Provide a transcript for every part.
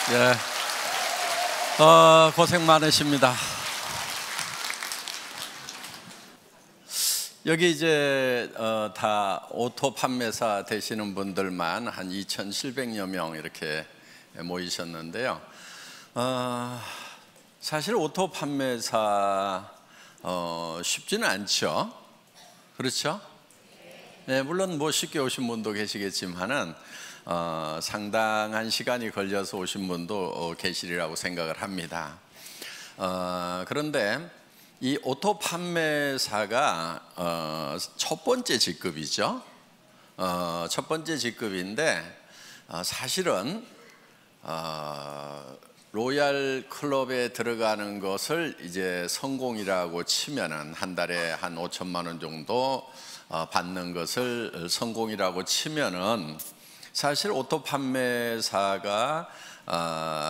예, 고생 많으십니다. 여기 이제 다 오토 판매사 되시는 분들만 한 2,700여 명 이렇게 모이셨는데요. 사실 오토 판매사 쉽지는 않죠. 그렇죠? 네, 물론 뭐 쉽게 오신 분도 계시겠지만은 상당한 시간이 걸려서 오신 분도 계시리라고 생각을 합니다. 그런데 이 오토 판매사가 첫 번째 직급이죠. 첫 번째 직급인데 사실은 로얄 클럽에 들어가는 것을 이제 성공이라고 치면은 한 달에 한 5천만 원 정도 받는 것을 성공이라고 치면은 사실 오토 판매사가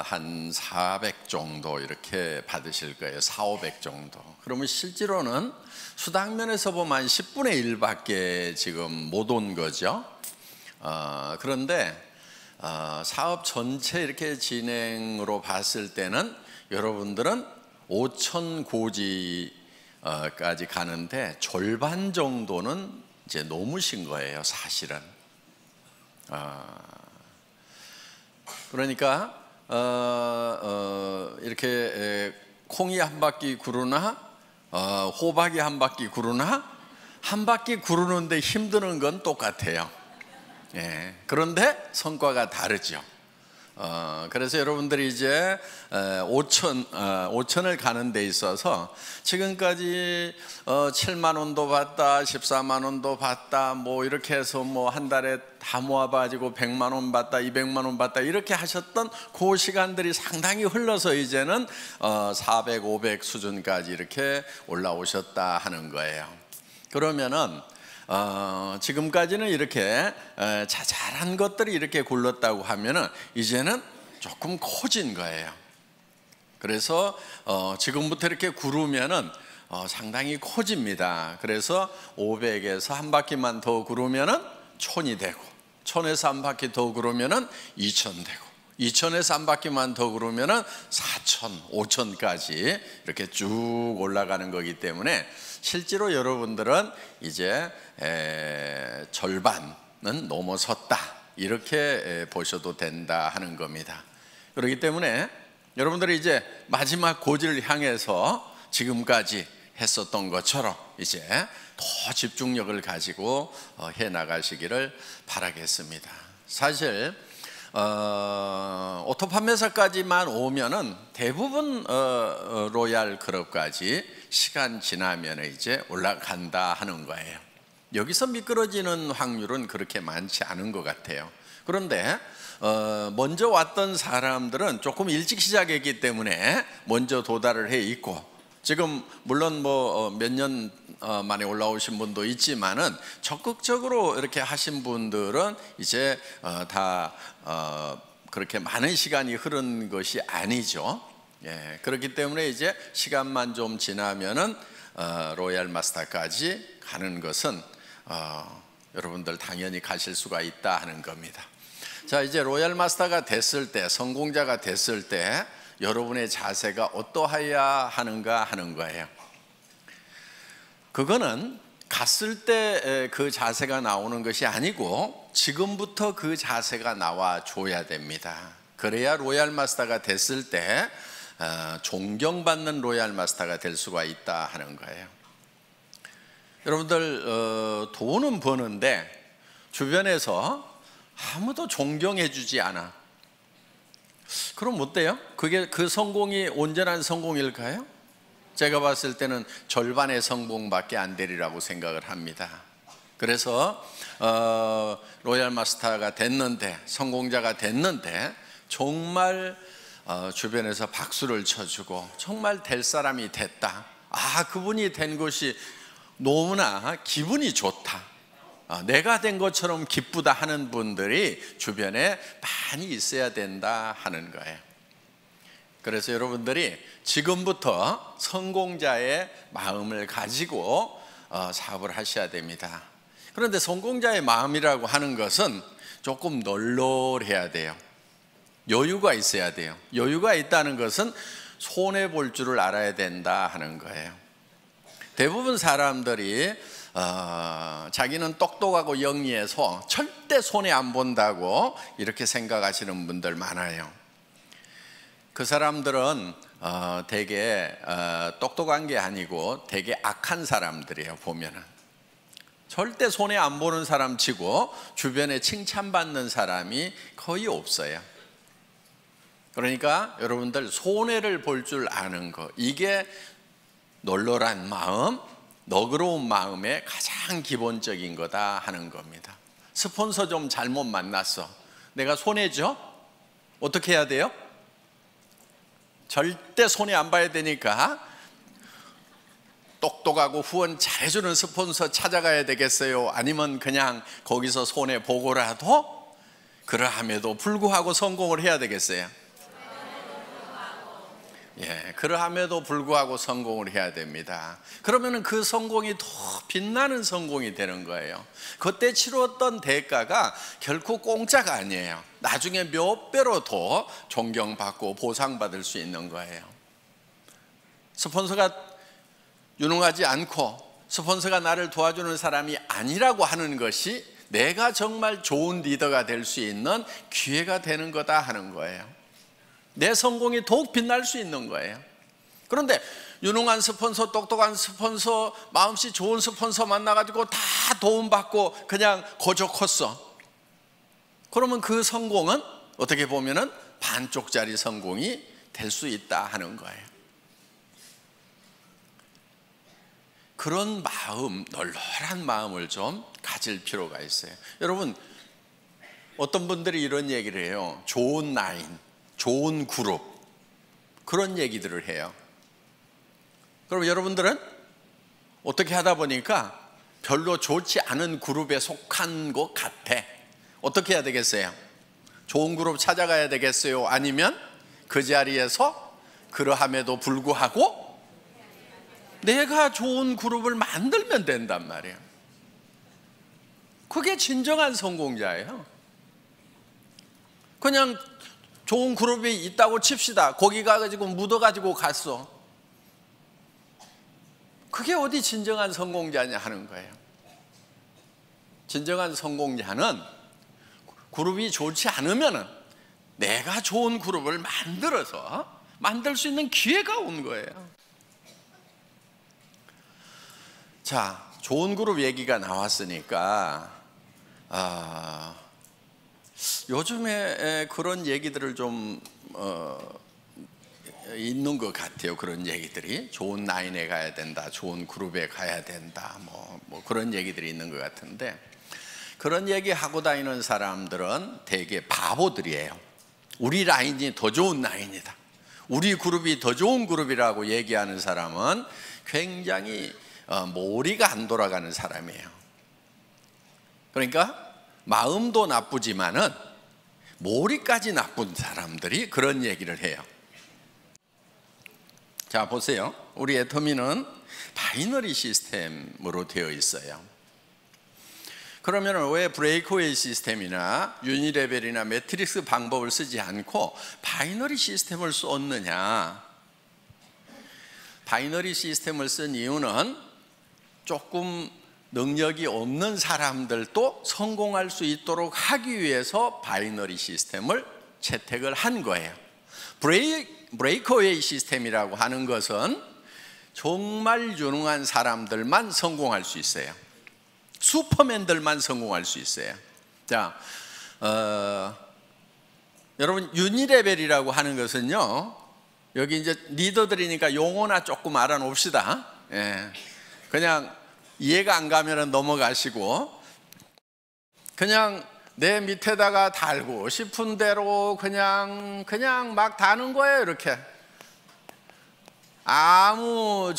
한 400 정도 이렇게 받으실 거예요. 400, 500 정도. 그러면 실제로는 수당면에서 보면 한 10분의 1밖에 지금 못 온 거죠. 그런데 사업 전체 이렇게 진행으로 봤을 때는 여러분들은 5천 고지까지 가는데 절반 정도는 이제 넘으신 거예요, 사실은. 그러니까 이렇게 콩이 한 바퀴 구르나 호박이 한 바퀴 구르나 한 바퀴 구르는데 힘드는 건 똑같아요. 예, 그런데 성과가 다르죠. 그래서 여러분들이 이제 5천을 가는 데 있어서 지금까지 7만 원도 받다, 14만 원도 받다, 뭐 이렇게 해서 뭐 한 달에 다 모아가지고 100만 원 받다, 200만 원 받다 이렇게 하셨던 그 시간들이 상당히 흘러서 이제는 400, 500 수준까지 이렇게 올라오셨다 하는 거예요. 그러면은 지금까지는 이렇게 자잘한 것들이 이렇게 굴렀다고 하면은 이제는 조금 커진 거예요. 그래서 지금부터 이렇게 구르면은 상당히 커집니다. 그래서 500에서 한 바퀴만 더 구르면은 1000이 되고, 1000에서 한 바퀴 더 구르면은 2000 되고, 2000에서 한 바퀴만 더 구르면은 4000, 5000까지 이렇게 쭉 올라가는 거기 때문에 실제로 여러분들은 이제 절반은 넘어섰다 이렇게 보셔도 된다 하는 겁니다. 그렇기 때문에 여러분들이 이제 마지막 고지를 향해서 지금까지 했었던 것처럼 이제 더 집중력을 가지고 해 나가시기를 바라겠습니다. 사실 오토 판매사까지만 오면은 대부분 로얄 클럽까지 시간 지나면 이제 올라간다 하는 거예요. 여기서 미끄러지는 확률은 그렇게 많지 않은 것 같아요. 그런데 먼저 왔던 사람들은 조금 일찍 시작했기 때문에 먼저 도달을 해 있고, 지금 물론 뭐 몇 년 만에 올라오신 분도 있지만은 적극적으로 이렇게 하신 분들은 이제 다 그렇게 많은 시간이 흐른 것이 아니죠. 예, 그렇기 때문에 이제 시간만 좀 지나면은 로얄 마스터까지 가는 것은 여러분들 당연히 가실 수가 있다 하는 겁니다. 자, 이제 로얄 마스터가 됐을 때, 성공자가 됐을 때 여러분의 자세가 어떠해야 하는가 하는 거예요. 그거는 갔을 때 그 자세가 나오는 것이 아니고 지금부터 그 자세가 나와 줘야 됩니다. 그래야 로얄 마스터가 됐을 때 존경받는 로얄 마스터가 될 수가 있다 하는 거예요. 여러분들 돈은 버는데 주변에서 아무도 존경해 주지 않아. 그럼 어때요? 그게 그 성공이 온전한 성공일까요? 제가 봤을 때는 절반의 성공밖에 안 되리라고 생각을 합니다. 그래서 로얄 마스터가 됐는데, 성공자가 됐는데 정말 주변에서 박수를 쳐주고 정말 될 사람이 됐다, 그분이 된 것이 너무나 기분이 좋다, 내가 된 것처럼 기쁘다 하는 분들이 주변에 많이 있어야 된다 하는 거예요. 그래서 여러분들이 지금부터 성공자의 마음을 가지고 사업을 하셔야 됩니다. 그런데 성공자의 마음이라고 하는 것은 조금 널널해야 돼요. 여유가 있어야 돼요. 여유가 있다는 것은 손해 볼 줄을 알아야 된다 하는 거예요. 대부분 사람들이 자기는 똑똑하고 영리해서 절대 손해 안 본다고 이렇게 생각하시는 분들 많아요. 그 사람들은 되게 똑똑한 게 아니고 되게 악한 사람들이에요. 보면은 절대 손해 안 보는 사람 치고 주변에 칭찬받는 사람이 거의 없어요. 그러니까 여러분들 손해를 볼 줄 아는 거, 이게 널널한 마음, 너그러운 마음의 가장 기본적인 거다 하는 겁니다. 스폰서 좀 잘못 만났어, 내가 손해죠? 어떻게 해야 돼요? 절대 손해 안 봐야 되니까 똑똑하고 후원 잘해주는 스폰서 찾아가야 되겠어요? 아니면 그냥 거기서 손해 보고라도 그러함에도 불구하고 성공을 해야 되겠어요? 예, 그러함에도 불구하고 성공을 해야 됩니다. 그러면은 그 성공이 더 빛나는 성공이 되는 거예요. 그때 치렀던 대가가 결코 공짜가 아니에요. 나중에 몇 배로 더 존경받고 보상받을 수 있는 거예요. 스폰서가 유능하지 않고 스폰서가 나를 도와주는 사람이 아니라고 하는 것이 내가 정말 좋은 리더가 될 수 있는 기회가 되는 거다 하는 거예요. 내 성공이 더욱 빛날 수 있는 거예요. 그런데 유능한 스폰서, 똑똑한 스폰서, 마음씨 좋은 스폰서 만나가지고 다 도움받고 그냥 거저 컸어. 그러면 그 성공은 어떻게 보면은 반쪽짜리 성공이 될 수 있다 하는 거예요. 그런 마음, 널널한 마음을 좀 가질 필요가 있어요. 여러분, 어떤 분들이 이런 얘기를 해요. 좋은 라인, 좋은 그룹, 그런 얘기들을 해요. 그럼 여러분들은 어떻게 하다 보니까 별로 좋지 않은 그룹에 속한 것 같아. 어떻게 해야 되겠어요? 좋은 그룹 찾아가야 되겠어요? 아니면 그 자리에서 그러함에도 불구하고 내가 좋은 그룹을 만들면 된단 말이에요. 그게 진정한 성공자예요. 그냥 좋은 그룹이 있다고 칩시다. 거기 가가지고 묻어가지고 갔어. 그게 어디 진정한 성공자냐 하는 거예요. 진정한 성공자는 그룹이 좋지 않으면은 내가 좋은 그룹을 만들어서 만들 수 있는 기회가 온 거예요. 자, 좋은 그룹 얘기가 나왔으니까 요즘에 그런 얘기들을 좀 있는 것 같아요. 그런 얘기들이 좋은 라인에 가야 된다, 좋은 그룹에 가야 된다, 뭐 그런 얘기들이 있는 것 같은데, 그런 얘기 하고 다니는 사람들은 되게 바보들이에요. 우리 라인이 더 좋은 라인이다, 우리 그룹이 더 좋은 그룹이라고 얘기하는 사람은 굉장히 머리가 안 돌아가는 사람이에요. 그러니까 마음도 나쁘지만은 머리까지 나쁜 사람들이 그런 얘기를 해요. 자, 보세요. 우리 애터미는 바이너리 시스템으로 되어 있어요. 그러면 왜 브레이크웨이 시스템이나 유니레벨이나 매트릭스 방법을 쓰지 않고 바이너리 시스템을 썼느냐? 바이너리 시스템을 쓴 이유는 조금 능력이 없는 사람들도 성공할 수 있도록 하기 위해서 바이너리 시스템을 채택을 한 거예요. 브레이크웨이 시스템이라고 하는 것은 정말 유능한 사람들만 성공할 수 있어요. 슈퍼맨들만 성공할 수 있어요. 자, 여러분, 유니레벨이라고 하는 것은요, 여기 이제 리더들이니까 용어나 조금 알아놓읍시다. 예. 그냥 이해가 안 가면 넘어가시고, 그냥 내 밑에다가 달고 싶은 대로 그냥 막 다는 거예요. 이렇게 아무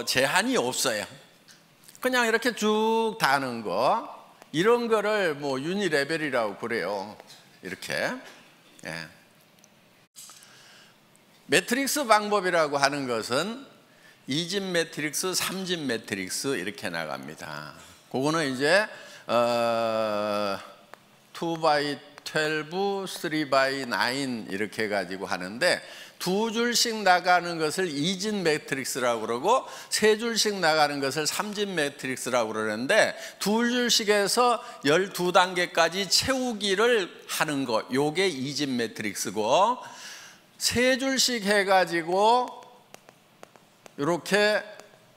제한이 없어요. 그냥 이렇게 쭉 다는 거, 이런 거를 뭐 유니레벨이라고 그래요. 이렇게. 예. 매트릭스 방법이라고 하는 것은 2집 매트릭스, 3집 매트릭스 이렇게 나갑니다. 그거는 이제 2x 12, 3 by 9 이렇게 가지고 하는데, 두 줄씩 나가는 것을 2진 매트릭스라고 그러고 세 줄씩 나가는 것을 3진 매트릭스라고 그러는데, 두 줄씩 해서 12단계까지 채우기를 하는 거, 요게 2진 매트릭스고, 세 줄씩 해가지고 이렇게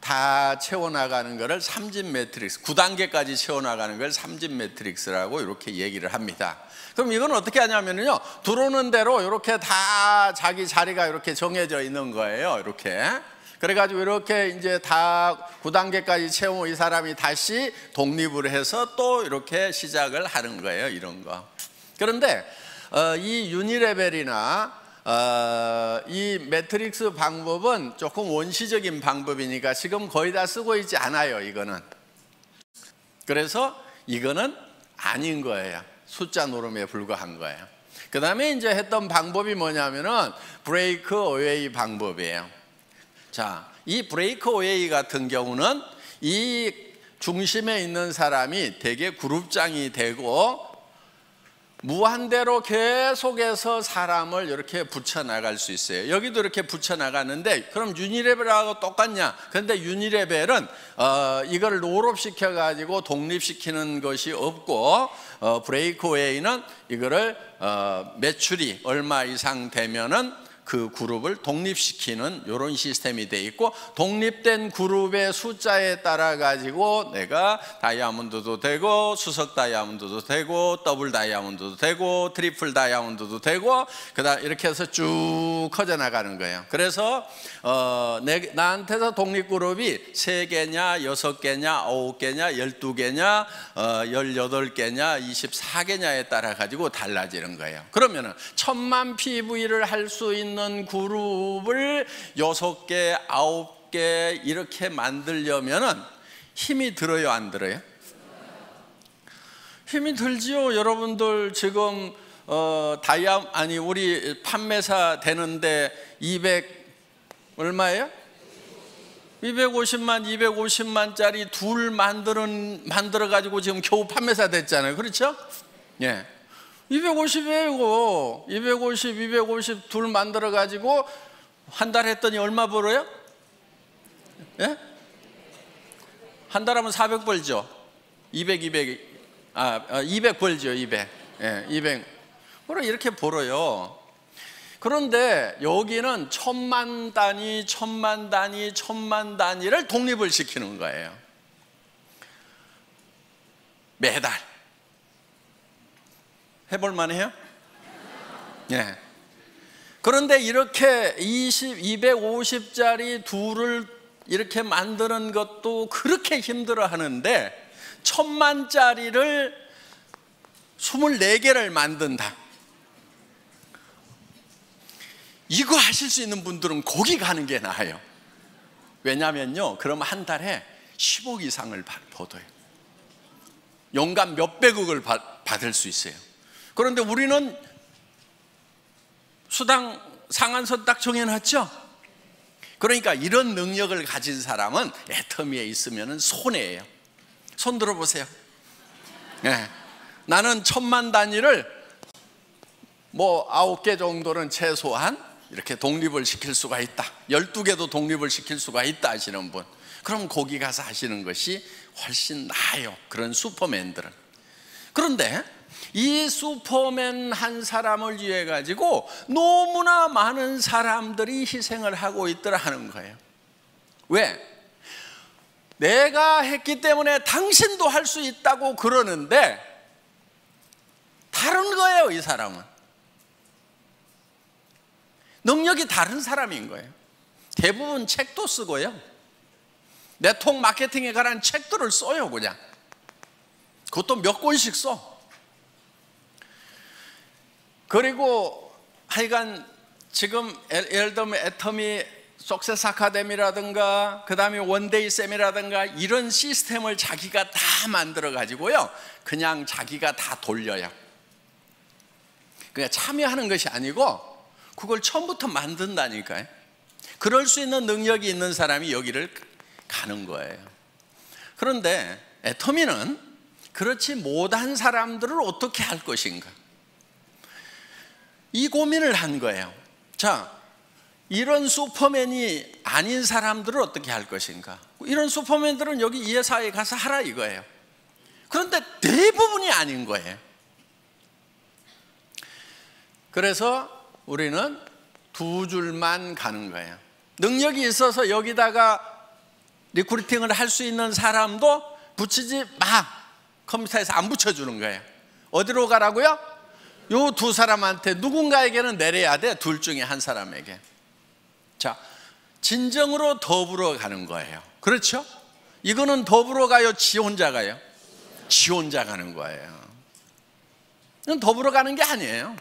다 채워나가는 것을 3진 매트릭스, 9단계까지 채워나가는 걸 3진 매트릭스라고 이렇게 얘기를 합니다. 그럼 이건 어떻게 하냐면요, 들어오는 대로 이렇게 다 자기 자리가 이렇게 정해져 있는 거예요. 이렇게. 그래가지고 이렇게 이제 다 9단계까지 채우면 이 사람이 다시 독립을 해서 또 이렇게 시작을 하는 거예요. 이런 거. 그런데 이 유니레벨이나 이 매트릭스 방법은 조금 원시적인 방법이니까 지금 거의 다 쓰고 있지 않아요. 이거는. 그래서 이거는 아닌 거예요. 숫자 노름에 불과한 거예요. 그 다음에 이제 했던 방법이 뭐냐면은 브레이크 어웨이 방법이에요. 자, 이 브레이크 어웨이 같은 경우는 이 중심에 있는 사람이 되게 그룹장이 되고 무한대로 계속해서 사람을 이렇게 붙여나갈 수 있어요. 여기도 이렇게 붙여나가는데, 그럼 유니레벨하고 똑같냐? 그런데 유니레벨은 이걸 롤업시켜 가지고 독립시키는 것이 없고, 브레이크웨이는 이거를 매출이 얼마 이상 되면은 그 그룹을 독립시키는 이런 시스템이 돼 있고, 독립된 그룹의 숫자에 따라 가지고 내가 다이아몬드도 되고 수석 다이아몬드도 되고 더블 다이아몬드도 되고 트리플 다이아몬드도 되고, 그다음 이렇게 해서 쭉 커져 나가는 거예요. 그래서 나한테서 독립 그룹이 3개냐 6개냐 9개냐 12개냐 18개냐 24개냐에 따라 가지고 달라지는 거예요. 그러면은 1000만 PV를 할 수 있는 그룹을 6개, 9개 이렇게 만들려면은 힘이 들어요, 안 들어요? 힘이 들지요. 여러분들 지금 우리 판매사 되는데 200 얼마예요? 250만짜리 둘 만들어 가지고 지금 겨우 판매사 됐잖아요. 그렇죠? 예. 250이에요. 250 둘 만들어 가지고 한 달 했더니 얼마 벌어요? 예? 한 달 하면 400 벌죠. 200 벌죠. 200. 예, 200. 그럼 이렇게 벌어요. 그런데 여기는 1000만 단위, 1000만 단위, 1000만 단위를 독립을 시키는 거예요. 매달. 해볼 만해요? 예. 그런데 이렇게 250짜리 둘을 이렇게 만드는 것도 그렇게 힘들어 하는데, 1000만짜리를 24개를 만든다. 이거 하실 수 있는 분들은 거기 가는 게 나아요. 왜냐면요, 그럼 한 달에 10억 이상을 벌어요. 연간 몇백억을 받을 수 있어요. 그런데 우리는 수당 상한선 딱 정해놨죠. 그러니까 이런 능력을 가진 사람은 애터미에 있으면 손해예요. 손 들어보세요. 네. 나는 1000만 단위를 뭐 9개 정도는 최소한 이렇게 독립을 시킬 수가 있다, 12개도 독립을 시킬 수가 있다 하시는 분, 그럼 거기 가서 하시는 것이 훨씬 나아요. 그런 슈퍼맨들은. 그런데 이 슈퍼맨 한 사람을 위해 가지고 너무나 많은 사람들이 희생을 하고 있더라 하는 거예요. 왜? 내가 했기 때문에 당신도 할 수 있다고 그러는데 다른 거예요. 이 사람은 능력이 다른 사람인 거예요. 대부분 책도 쓰고요, 네트워크 마케팅에 관한 책들을 써요. 그냥 그것도 몇 권씩 써. 그리고 하여간 지금 예를 들면 애터미 석세스 아카데미라든가 그 다음에 원데이 쌤이라든가 이런 시스템을 자기가 다 만들어 가지고요, 그냥 자기가 다 돌려요. 그냥 참여하는 것이 아니고 그걸 처음부터 만든다니까요. 그럴 수 있는 능력이 있는 사람이 여기를 가는 거예요. 그런데 애터미는 그렇지 못한 사람들을 어떻게 할 것인가? 이 고민을 한 거예요. 자, 이런 슈퍼맨이 아닌 사람들은 어떻게 할 것인가? 이런 슈퍼맨들은 여기 이 회사에 가서 하라 이거예요. 그런데 대부분이 아닌 거예요. 그래서 우리는 두 줄만 가는 거예요. 능력이 있어서 여기다가 리크루팅을 할 수 있는 사람도 붙이지 마. 컴퓨터에서 안 붙여주는 거예요. 어디로 가라고요? 요 두 사람한테 누군가에게는 내려야 돼. 둘 중에 한 사람에게. 자, 진정으로 더불어 가는 거예요. 그렇죠? 이거는 더불어 가요? 지 혼자 가요? 지 혼자 가는 거예요. 이건 더불어 가는 게 아니에요.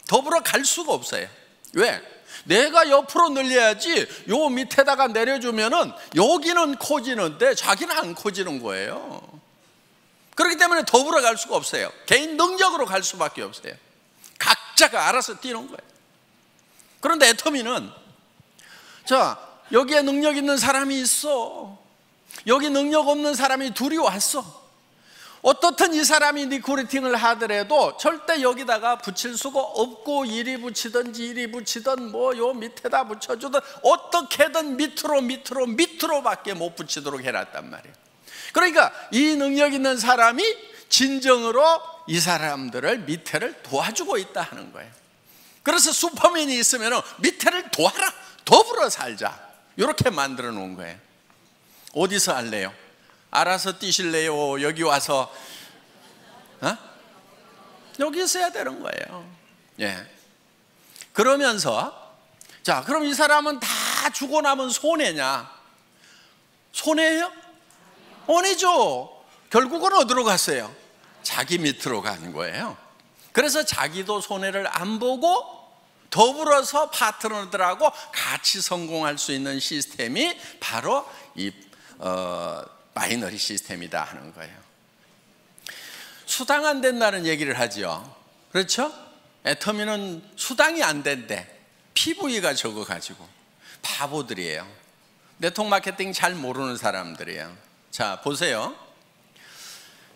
더불어 갈 수가 없어요. 왜? 내가 옆으로 늘려야지 요 밑에다가 내려주면은 여기는 커지는데 자기는 안 커지는 거예요. 그렇기 때문에 더불어 갈 수가 없어요. 개인 능력으로 갈 수밖에 없어요. 각자가 알아서 뛰는 거예요. 그런데 애터미는, 자, 여기에 능력 있는 사람이 있어. 여기 능력 없는 사람이 둘이 왔어. 어떻든 이 사람이 리크루팅을 하더라도 절대 여기다가 붙일 수가 없고, 이리 붙이든지 이리 붙이든 뭐 요 밑에다 붙여주든 어떻게든 밑으로밖에 못 붙이도록 해놨단 말이에요. 그러니까 이 능력 있는 사람이 진정으로 이 사람들을 밑에를 도와주고 있다 하는 거예요. 그래서 슈퍼맨이 있으면 밑에를 도와라, 더불어 살자, 이렇게 만들어 놓은 거예요. 어디서 할래요? 알아서 뛰실래요? 여기 와서 여기 있어야 되는 거예요. 예. 그러면서, 자, 그럼 이 사람은 다 주고 나면 손해냐? 손해예요? 아니죠. 결국은 어디로 갔어요? 자기 밑으로 가는 거예요. 그래서 자기도 손해를 안 보고 더불어서 파트너들하고 같이 성공할 수 있는 시스템이 바로 이 바이너리 시스템이다 하는 거예요. 수당 안 된다는 얘기를 하죠. 그렇죠? 애터미는 수당이 안 된대. PV가 적어가지고. 바보들이에요. 네트워크 마케팅 잘 모르는 사람들이에요. 자, 보세요.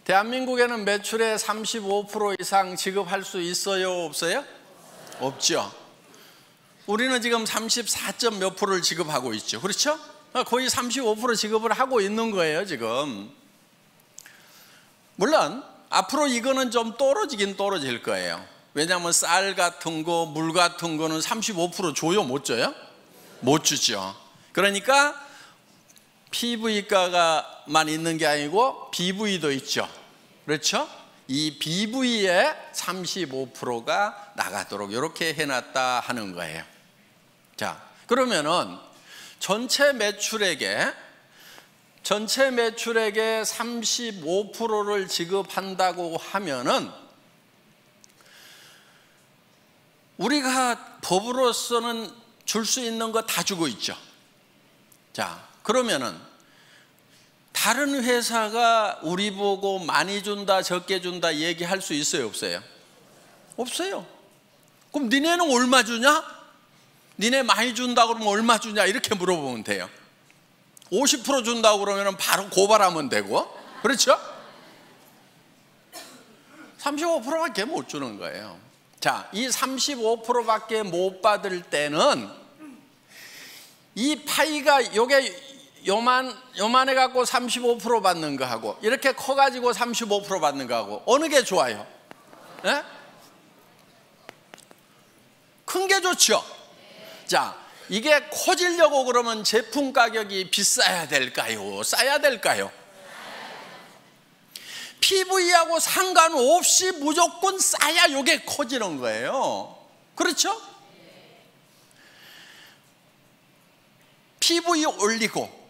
대한민국에는 매출의 35% 이상 지급할 수 있어요? 없어요? 없죠. 우리는 지금 34점 몇 프로를 지급하고 있죠. 그렇죠? 거의 35% 지급을 하고 있는 거예요, 지금. 물론 앞으로 이거는 좀 떨어지긴 떨어질 거예요. 왜냐하면 쌀 같은 거, 물 같은 거는 35% 줘요? 못 줘요? 못 주죠. 그러니까 PV가만 있는 게 아니고 BV도 있죠. 그렇죠? 이 BV의 35%가 나가도록 이렇게 해놨다 하는 거예요. 자, 그러면은 전체 매출액의 35%를 지급한다고 하면은 우리가 법으로서는 줄 수 있는 거 다 주고 있죠. 자, 그러면은 다른 회사가 우리 보고 많이 준다, 적게 준다 얘기할 수 있어요, 없어요? 없어요. 그럼 니네는 얼마 주냐? 니네 많이 준다 그러면 얼마 주냐? 이렇게 물어보면 돼요. 50% 준다고 그러면 바로 고발하면 되고, 그렇죠? 35%밖에 못 주는 거예요. 자, 이 35%밖에 못 받을 때는 이 파이가 요게 요만해 갖고 35% 받는 거하고 이렇게 커 가지고 35% 받는 거하고 어느 게 좋아요? 네? 큰 게 좋죠. 자, 이게 커지려고 그러면 제품 가격이 비싸야 될까요? 싸야 될까요? PV하고 상관없이 무조건 싸야 요게 커지는 거예요. 그렇죠? PV 올리고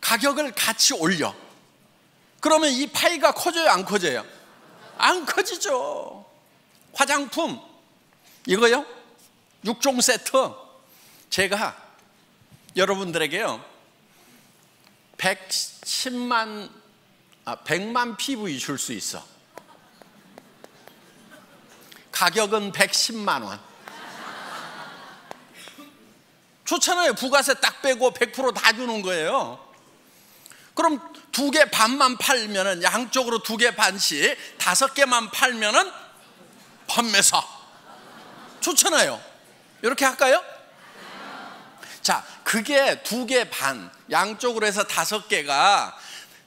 가격을 같이 올려. 그러면 이 파이가 커져요? 안 커져요? 안 커지죠. 화장품 이거요? 6종 세트 제가 여러분들에게요 110만 100만 PV 줄 수 있어. 가격은 110만 원. 좋잖아요. 부가세 딱 빼고 100% 다 주는 거예요. 그럼 2개 반만 팔면은 양쪽으로 2개 반씩 5개만 팔면은 판매사 좋잖아요. 이렇게 할까요? 자, 그게 2개 반, 양쪽으로 해서 5개가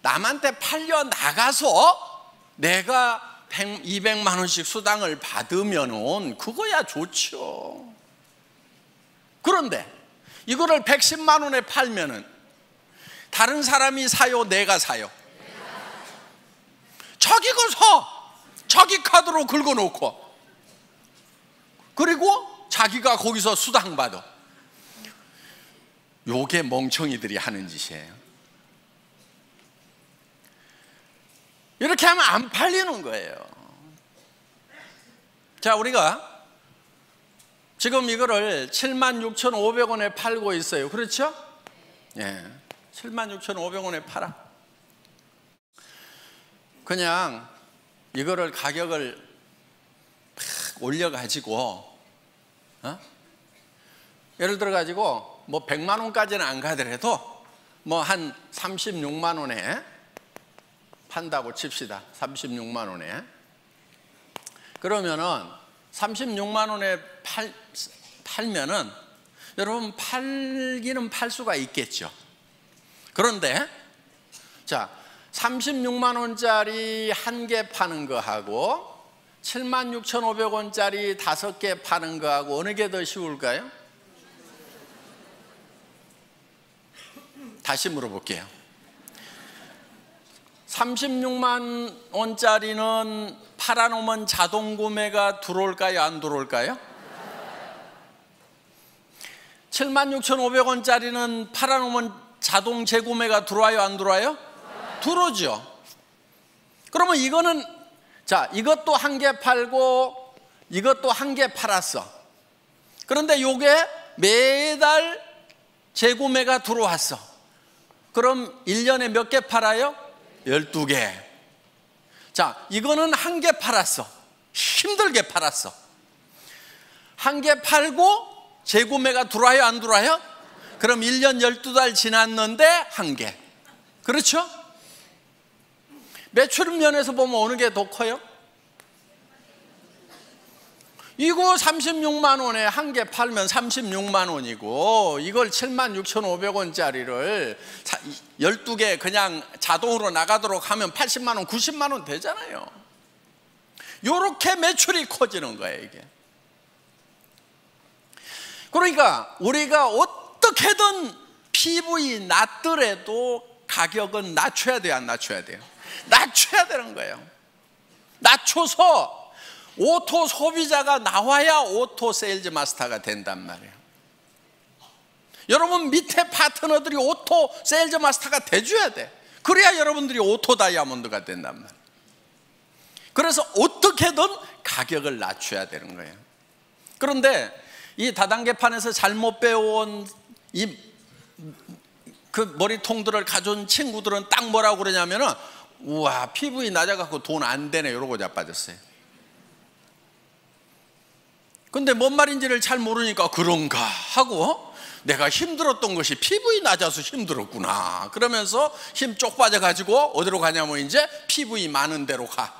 남한테 팔려 나가서 내가 200만 원씩 수당을 받으면은 그거야 좋죠. 그런데 이거를 110만 원에 팔면은 다른 사람이 사요, 내가 사요? 자기가 사. 자기 카드로 긁어놓고, 그리고 자기가 거기서 수당 받아. 요게 멍청이들이 하는 짓이에요. 이렇게 하면 안 팔리는 거예요. 자, 우리가 지금 이거를 76,500원에 팔고 있어요. 그렇죠? 예, 76,500원에 팔아. 그냥 이거를 가격을 팍 올려가지고, 예를 들어가지고 뭐 100만 원까지는 안 가더라도 뭐 한 36만 원에 판다고 칩시다. 36만 원에. 그러면은 36만 원에 팔면은 여러분 팔기는 팔 수가 있겠죠. 그런데 자, 36만 원짜리 1개 파는 거하고 76,500원짜리 5개 파는 거하고 어느 게 더 쉬울까요? 다시 물어볼게요. 36만 원짜리는 팔아놓으면 자동 구매가 들어올까요? 안 들어올까요? 76,500원짜리는 팔아놓으면 자동 재구매가 들어와요? 안 들어와요? 들어오죠. 그러면 이거는, 자, 이것도 1개 팔고 이것도 1개 팔았어. 그런데 요게 매달 재구매가 들어왔어. 그럼 1년에 몇 개 팔아요? 12개. 자, 이거는 1개 팔았어. 힘들게 팔았어. 1개 팔고 재구매가 들어와요? 안 들어와요? 그럼 1년 12달 지났는데 1개. 그렇죠? 매출 면에서 보면 어느 게 더 커요? 이거 36만 원에 1개 팔면 36만 원이고, 이걸 76,500원짜리를 12개 그냥 자동으로 나가도록 하면 80만 원, 90만 원 되잖아요. 이렇게 매출이 커지는 거예요, 이게. 그러니까 우리가 어떻게든 PV 낮더라도 가격은 낮춰야 돼요, 안 낮춰야 돼요? 낮춰야 되는 거예요. 낮춰서 오토 소비자가 나와야 오토 세일즈 마스터가 된단 말이에요. 여러분 밑에 파트너들이 오토 세일즈 마스터가 돼줘야 돼. 그래야 여러분들이 오토 다이아몬드가 된단 말이에요. 그래서 어떻게든 가격을 낮춰야 되는 거예요. 그런데 이 다단계판에서 잘못 배워온 그 머리통들을 가져온 친구들은 딱 뭐라고 그러냐면은, 우와, PV 낮아갖고 돈 안 되네, 이러고 자빠졌어요. 근데 뭔 말인지를 잘 모르니까 그런가 하고, 내가 힘들었던 것이 PV 낮아서 힘들었구나 그러면서 힘 쪽 빠져가지고 어디로 가냐면 이제 PV 많은 데로 가.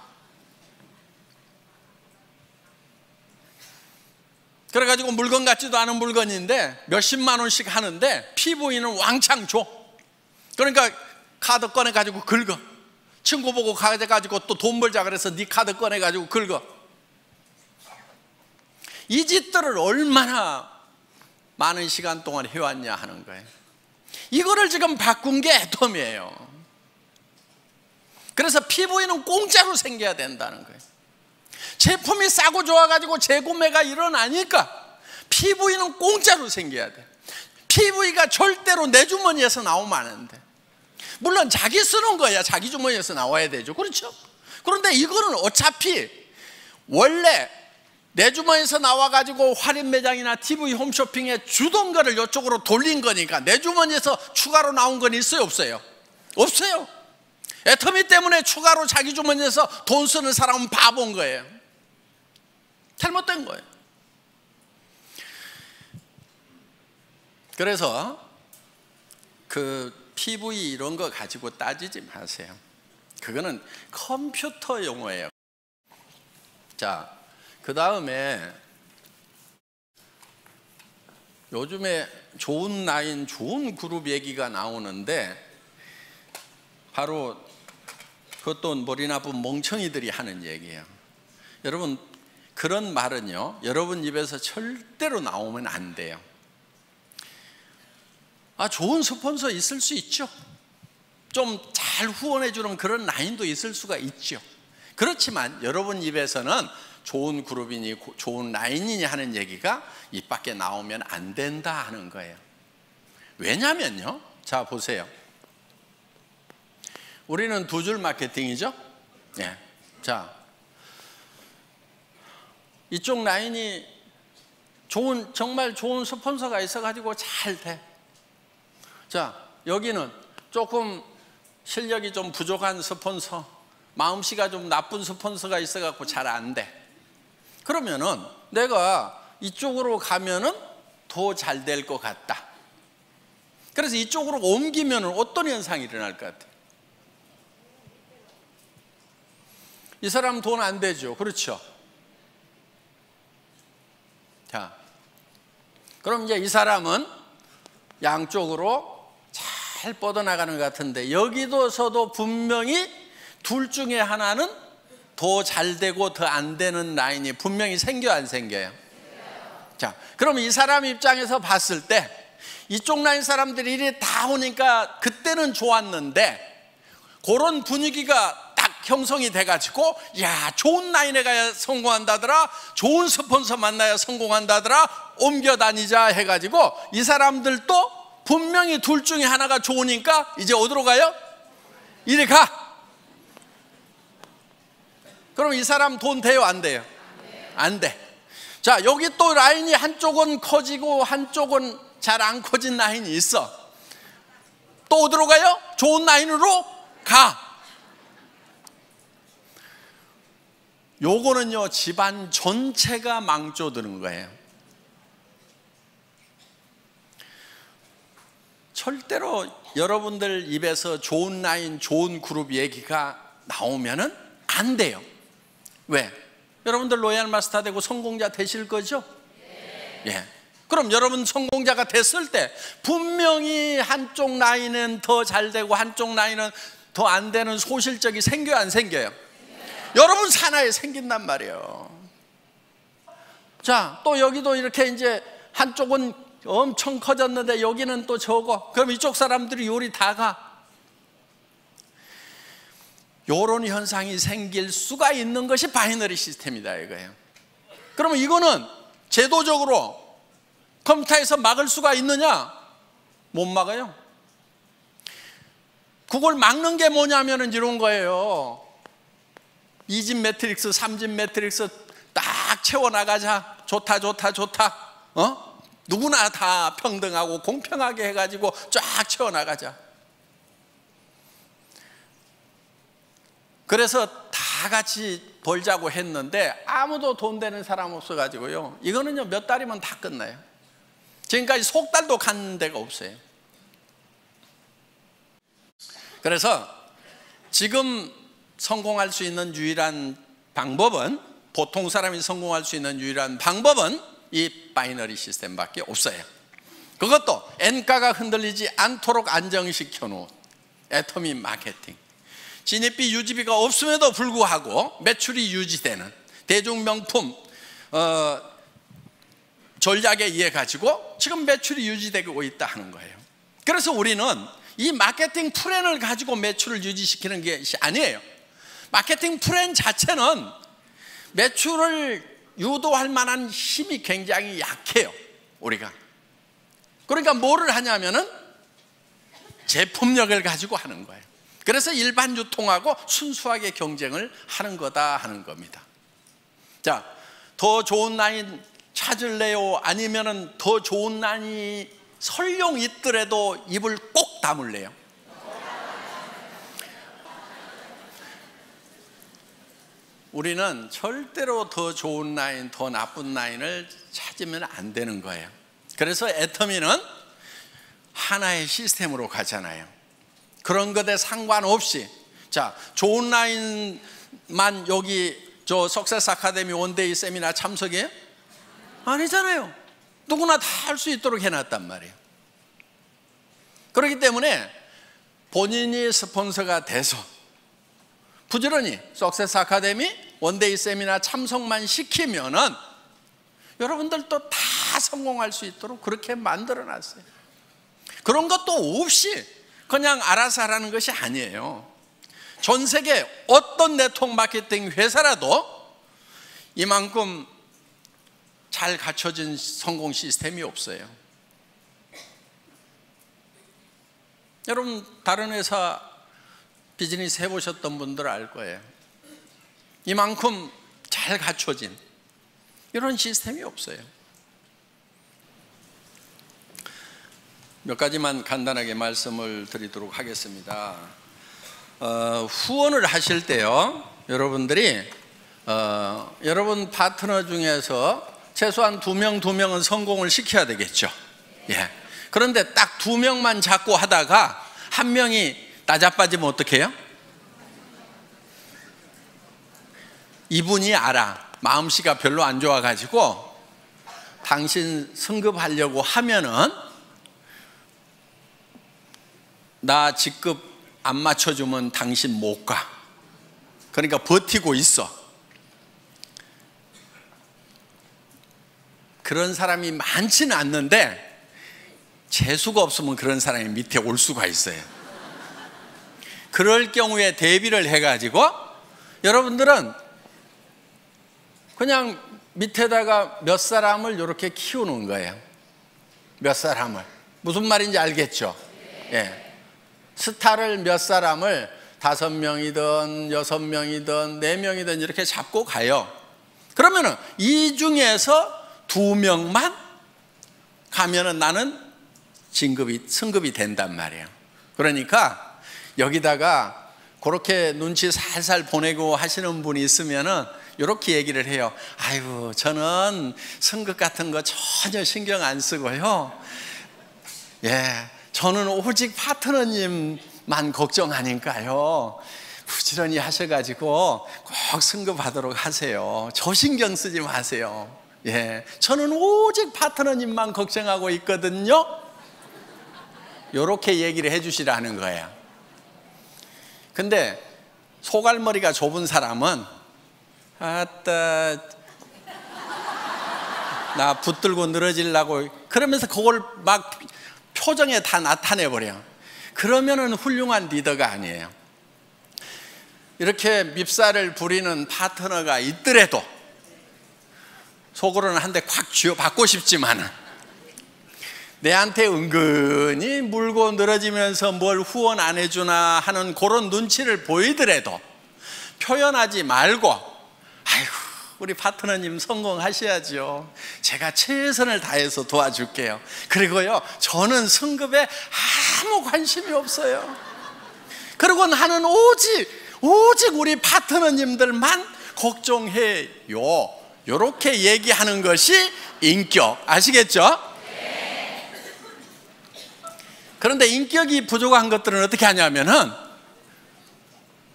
그래가지고 물건 같지도 않은 물건인데 몇십만 원씩 하는데 PV는 왕창 줘. 그러니까 카드 꺼내가지고 긁어. 친구 보고 가져가지고 또 돈 벌자 그래서 네 카드 꺼내가지고 긁어. 이 짓들을 얼마나 많은 시간 동안 해왔냐 하는 거예요. 이거를 지금 바꾼 게 애텀이에요. 그래서 PV는 공짜로 생겨야 된다는 거예요. 제품이 싸고 좋아가지고 재구매가 일어나니까 PV는 공짜로 생겨야 돼. PV가 절대로 내 주머니에서 나오면 안 돼. 물론 자기 쓰는 거야 자기 주머니에서 나와야 되죠. 그렇죠? 그런데 이거는 어차피 원래 내 주머니에서 나와가지고 할인 매장이나 TV 홈쇼핑에 주던 거를 이쪽으로 돌린 거니까 내 주머니에서 추가로 나온 건 있어요? 없어요? 없어요. 애터미 때문에 추가로 자기 주머니에서 돈 쓰는 사람은 바본 거예요. 잘못된 거예요. 그래서 그 PV 이런 거 가지고 따지지 마세요. 그거는 컴퓨터 용어예요. 자, 그 다음에 요즘에 좋은 라인, 좋은 그룹 얘기가 나오는데 바로 그것도 머리 나쁜 멍청이들이 하는 얘기예요. 여러분, 그런 말은요, 여러분 입에서 절대로 나오면 안 돼요. 좋은 스폰서 있을 수 있죠. 좀 잘 후원해 주는 그런 라인도 있을 수가 있죠. 그렇지만 여러분 입에서는 좋은 그룹이니 좋은 라인이니 하는 얘기가 입 밖에 나오면 안 된다 하는 거예요. 왜냐면요, 자 보세요. 우리는 두 줄 마케팅이죠. 예. 자, 이쪽 라인이 정말 좋은 스폰서가 있어가지고 잘 돼. 자, 여기는 조금 실력이 좀 부족한 스폰서, 마음씨가 좀 나쁜 스폰서가 있어갖고 잘 안 돼. 그러면은 내가 이쪽으로 가면은 더 잘 될 것 같다. 그래서 이쪽으로 옮기면은 어떤 현상이 일어날 것 같아요? 이 사람 돈 안 되죠. 그렇죠? 자, 그럼 이제 이 사람은 양쪽으로 잘 뻗어나가는 것 같은데 여기서도 분명히 둘 중에 하나는 더 잘 되고 더 안 되는 라인이 분명히 생겨요, 안 생겨요? 자, 그럼 이 사람 입장에서 봤을 때 이쪽 라인 사람들이 이리 다 오니까 그때는 좋았는데 그런 분위기가 딱 형성이 돼가지고 야, 좋은 라인에 가야 성공한다더라, 좋은 스폰서 만나야 성공한다더라, 옮겨 다니자 해가지고 이 사람들도 분명히 둘 중에 하나가 좋으니까 이제 어디로 가요? 이리 가. 그럼 이 사람 돈 돼요, 안 돼요? 안 돼. 자, 여기 또 라인이 한쪽은 커지고 한쪽은 잘 안 커진 라인이 있어. 또 어디로 가요? 좋은 라인으로 가. 요거는요, 집안 전체가 망조드는 거예요. 절대로 여러분들 입에서 좋은 라인, 좋은 그룹 얘기가 나오면은 안 돼요. 왜? 여러분들 로얄 마스터 되고 성공자 되실 거죠? 예. 그럼 여러분 성공자가 됐을 때 분명히 한쪽 라인은 더 잘 되고 한쪽 라인은 더 안 되는 소실적이 생겨요, 안 생겨요? 여러분 산하에 생긴단 말이에요. 자, 또 여기도 이렇게 이제 한쪽은 엄청 커졌는데 여기는 또 적어. 그럼 이쪽 사람들이 요리 다 가. 요런 현상이 생길 수가 있는 것이 바이너리 시스템이다 이거예요. 그러면 이거는 제도적으로 컴퓨터에서 막을 수가 있느냐? 못 막아요. 그걸 막는 게 뭐냐면은 이런 거예요. 2집 매트릭스, 3집 매트릭스 딱 채워나가자. 좋다 좋다 좋다. 누구나 다 평등하고 공평하게 해가지고 쫙 채워나가자. 그래서 다 같이 벌자고 했는데 아무도 돈 되는 사람 없어가지고요, 이거는요 몇 달이면 다 끝나요. 지금까지 석 달도 간 데가 없어요. 그래서 지금 성공할 수 있는 유일한 방법은, 보통 사람이 성공할 수 있는 유일한 방법은 이 바이너리 시스템밖에 없어요. 그것도 N가가 흔들리지 않도록 안정시켜 놓은 애터미 마케팅. 진입비 유지비가 없음에도 불구하고 매출이 유지되는 대중명품 전략에 의해 가지고 지금 매출이 유지되고 있다 하는 거예요. 그래서 우리는 이 마케팅 플랜을 가지고 매출을 유지시키는 것이 아니에요. 마케팅 플랜 자체는 매출을 유도할 만한 힘이 굉장히 약해요, 우리가. 그러니까 뭐를 하냐면은 제품력을 가지고 하는 거예요. 그래서 일반 유통하고 순수하게 경쟁을 하는 거다 하는 겁니다. 자, 더 좋은 라인 찾을래요? 아니면은 더 좋은 라인이 설령 있더라도 입을 꼭 다물래요? 우리는 절대로 더 좋은 라인, 더 나쁜 라인을 찾으면 안 되는 거예요. 그래서 애터미는 하나의 시스템으로 가잖아요. 그런 것에 상관없이, 자, 좋은 라인만 여기 저 석세스 아카데미 원데이 세미나 참석해요? 아니잖아요. 누구나 다 할 수 있도록 해놨단 말이에요. 그렇기 때문에 본인이 스폰서가 돼서 부지런히 석세스 아카데미 원데이 세미나 참석만 시키면은 여러분들도 다 성공할 수 있도록 그렇게 만들어 놨어요. 그런 것도 없이 그냥 알아서 하라는 것이 아니에요. 전 세계 어떤 네트워크 마케팅 회사라도 이만큼 잘 갖춰진 성공 시스템이 없어요. 여러분 다른 회사 비즈니스 해보셨던 분들 알 거예요. 이만큼 잘 갖춰진 이런 시스템이 없어요. 몇 가지만 간단하게 말씀을 드리도록 하겠습니다. 후원을 하실 때요, 여러분들이 여러분 파트너 중에서 최소한 2명은 성공을 시켜야 되겠죠. 예. 그런데 딱 2명만 잡고 하다가 1명이 나자빠지면 어떡해요? 이분이 알아. 마음씨가 별로 안 좋아가지고 당신 승급하려고 하면은 나 직급 안 맞춰주면 당신 못 가. 그러니까 버티고 있어. 그런 사람이 많지는 않는데 재수가 없으면 그런 사람이 밑에 올 수가 있어요. 그럴 경우에 대비를 해가지고 여러분들은 그냥 밑에다가 몇 사람을 이렇게 키우는 거예요. 몇 사람을. 무슨 말인지 알겠죠? 예. 스타를 몇 사람을 5명이든 6명이든 4명이든 이렇게 잡고 가요. 그러면은 이 중에서 2명만 가면은 나는 승급이 된단 말이에요. 그러니까 여기다가 그렇게 눈치 살살 보내고 하시는 분이 있으면은 이렇게 얘기를 해요. 아이고, 저는 승급 같은 거 전혀 신경 안 쓰고요. 예, 저는 오직 파트너님만 걱정하니까요. 부지런히 하셔가지고 꼭 승급하도록 하세요. 저 신경 쓰지 마세요. 예, 저는 오직 파트너님만 걱정하고 있거든요. 이렇게 얘기를 해주시라는 거예요. 근데 소갈머리가 좁은 사람은 아따 나 붙들고 늘어지려고 그러면서 그걸 막 표정에 다 나타내버려. 그러면은 훌륭한 리더가 아니에요. 이렇게 밉살을 부리는 파트너가 있더라도 속으로는 한 대 콱 쥐어받고 싶지만은 내한테 은근히 물고 늘어지면서 뭘 후원 안 해주나 하는 그런 눈치를 보이더라도 표현하지 말고 아이고 우리 파트너님 성공하셔야죠. 제가 최선을 다해서 도와줄게요. 그리고요 저는 승급에 아무 관심이 없어요. 그리고 나는 오직 우리 파트너님들만 걱정해요. 이렇게 얘기하는 것이 인격. 아시겠죠? 그런데 인격이 부족한 것들은 어떻게 하냐면은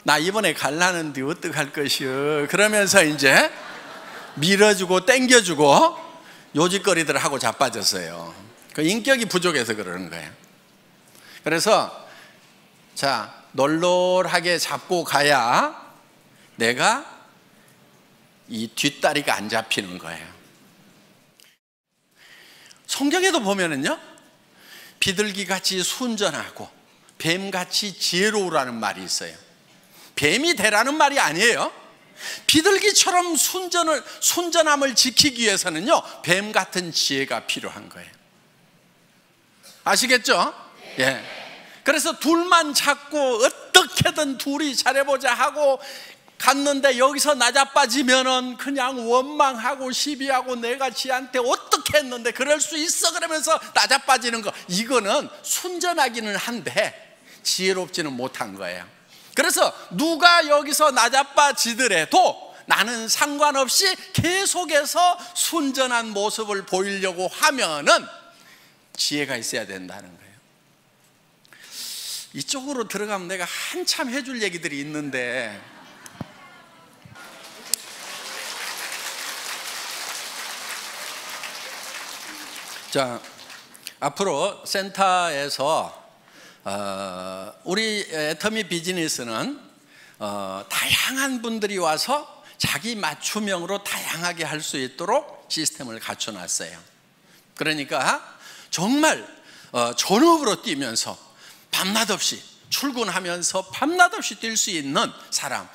나 이번에 갈라는데 어떡할 것이요 그러면서 이제 밀어주고 땡겨주고 요짓거리들 하고 자빠졌어요. 그 인격이 부족해서 그러는 거예요. 그래서 자 널널하게 잡고 가야 내가 이 뒷다리가 안 잡히는 거예요. 성경에도 보면은요 비둘기같이 순전하고 뱀같이 지혜로우라는 말이 있어요. 뱀이 되라는 말이 아니에요. 비둘기처럼 순전함을 지키기 위해서는요 뱀 같은 지혜가 필요한 거예요. 아시겠죠? 예. 그래서 둘만 찾고 어떻게든 둘이 잘해보자 하고 갔는데 여기서 나자빠지면은 그냥 원망하고 시비하고 내가 지한테 어떻게 했는데 그럴 수 있어 그러면서 나자빠지는 거, 이거는 순전하기는 한데 지혜롭지는 못한 거예요. 그래서 누가 여기서 나자빠지더라도 나는 상관없이 계속해서 순전한 모습을 보이려고 하면은 지혜가 있어야 된다는 거예요. 이쪽으로 들어가면 내가 한참 해줄 얘기들이 있는데 자, 앞으로 센터에서 우리 애터미 비즈니스는 다양한 분들이 와서 자기 맞춤형으로 다양하게 할 수 있도록 시스템을 갖춰놨어요. 그러니까 정말 전업으로 뛰면서 밤낮 없이 출근하면서 밤낮 없이 뛸 수 있는 사람,